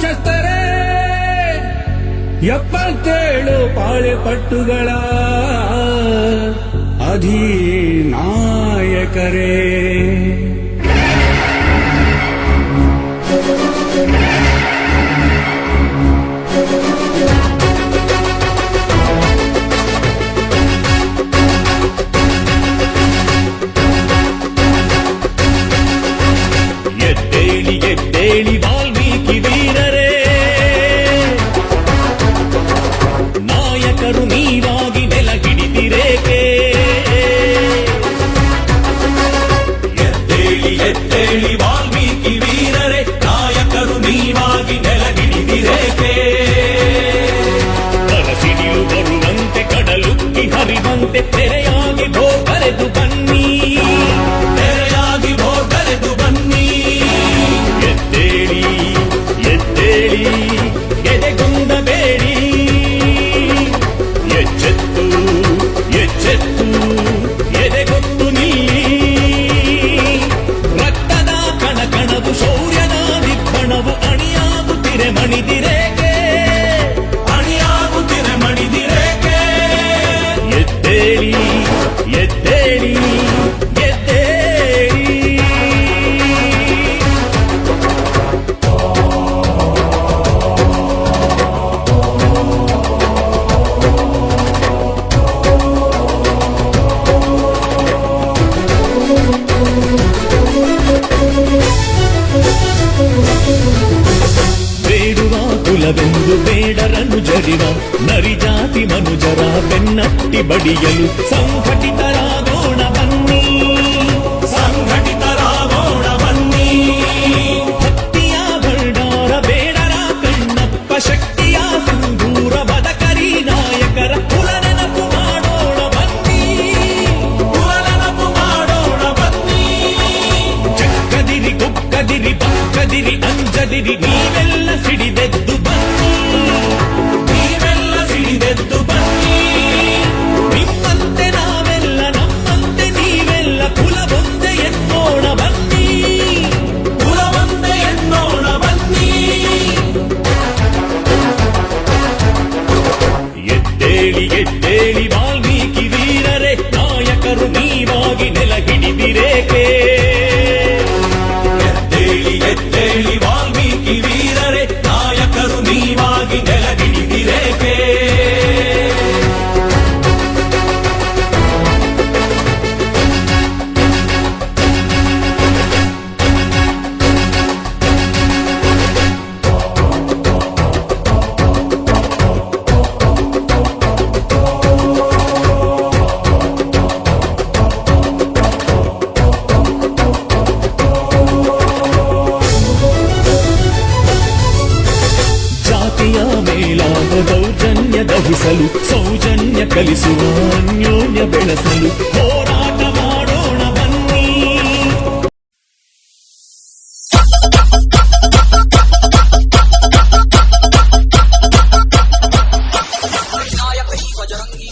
ವಂಶಸ್ಥರೇ 77 ಪಾಳೆ ಪಟ್ಟುಗಳ ಅಧಿನಾಯಕರೇ. ಎದ್ದೇಳಿ ಎದ್ದೇಳಿ ವಾಲ್ಮೀಕಿ ವೀರರೇ, ನಾಯಕರು ನೀವಾಗಿ ನೆಲ ಹಿಡಿದಿರೇಕೆ? ಎದ್ದೇಳಿ ಎದ್ದೇಳಿ ವಾಲ್ಮೀಕಿ ವೀರರೇ, ನಾಯಕರು ನೀವಾಗಿ ನೆಲ ಹಿಡಿದಿರೇಕೆ? ಕನಸಿಡಿಲು ಬರುವಂತೆ ಕಡಲುಕ್ಕಿ ಹರಿವಂತೆ ತೆರೆಯಾಗಿ ಭೋಗರೆದು ಬನ್ನಿ, ತೆರೆಯಾಗಿ ಭೋಗರೆದು ಬನ್ನಿ. ಎದ್ದೇಳಿ ಎದ್ದೇಳಿ ಎದೆಗುಂದಬೇಡಿ, ಎಚ್ಚೆತ್ತು ಎಚ್ಚೆತ್ತು ಎದೆಗೊತ್ತು ನಿಲ್ಲಿ. ರಕ್ತದ ಕಣಕಣವು ಶೌರ್ಯದ ದಿಬ್ಬಣವು ಅಣಿಯಾಗುತ್ತಿರೆ ಮಣಿದಿರೇಕೆ? ಅಣಿಯಾಗುತ್ತಿರೆ ಮಣಿದಿರೇಕೆ? ಎದ್ದೇಳಿ ಎದ್ದೇಳಿ ಎದ್ದೇಳಿ. ಬೇಡುವ ಕುಲವೆಂದು ಬೇಡರನ್ನು ಜರಿವ ನರಿಜಾತಿ ಮನುಜರ ಬೆನ್ನಟ್ಟಿ ಬಡಿಯಲು ಸಂಘಟಿತರಾಗೋಣ ಬನ್ನಿ, ಸಂಘಟಿತರಾಗೋಣ ಬನ್ನಿ. ಭಕ್ತಿಯ ಭಂಡಾರ ಬೇಡರ ಕಣ್ಣಪ್ಪ ಶಕ್ತಿಯ ಸಿಂಧೂರ ಬದಕರಿ ನಾಯಕರ ಕುಲನೆನಪು ಮಾಡೋಣ ಬನ್ನಿ, ಕುಲನೆನಪು ಮಾಡೋಣ ಬನ್ನಿ. ಚಕ್ಕದಿರಿ ಕುಕ್ಕದಿರಿ ಬಕ್ಕದಿರಿ ಅಂಜದಿರಿ ನೀವೆಲ್ಲ ಸಿಡಿದೆದ್ದು ಬನ್ನಿ, ನೀವೆಲ್ಲ ಸಿಡಿದೆದ್ದು ಬನ್ನಿ. ನಿಮ್ಮಂತೆ ನಾವೆಲ್ಲ ನಮ್ಮಂತೆ ನೀವೆಲ್ಲ ಕುಲವೊಂದೆ ಎನ್ನೋಣ ಬನ್ನಿ, ಕುಲವೊಂದೆ ಎನ್ನೋಣ ಬನ್ನಿ. ಎದ್ದೇಳಿ ಎದ್ದೇಳಿ ವಾಲ್ಮೀಕಿ ವೀರರೇ, ನಾಯಕರು ನೀವಾಗಿ ನೆಲ ಹಿಡಿದಿರೇಕೆ? ಎದ್ದೇಳಿ ಎದ್ದೇಳಿ ವಾಲ್ಮೀಕಿ ವೀರರೇ, ನಾಯಕರು ನೀವಾಗಿ ನೆಲ ಹಿಡಿದಿರೇಕೆ? ಜಾತಿಯ ಮೇಲಾದ ದೌರ್ಜನ್ಯ ದಹಿಸಲು ಸೌಜನ್ಯ ಕಲಿಸುವ ಅನ್ಯೋನ್ಯ ಬೆಳೆಸಲು ಹೋರಾಟ ಮಾಡೋಣ ಬನ್ನಿ. विनायक ही बजरंगी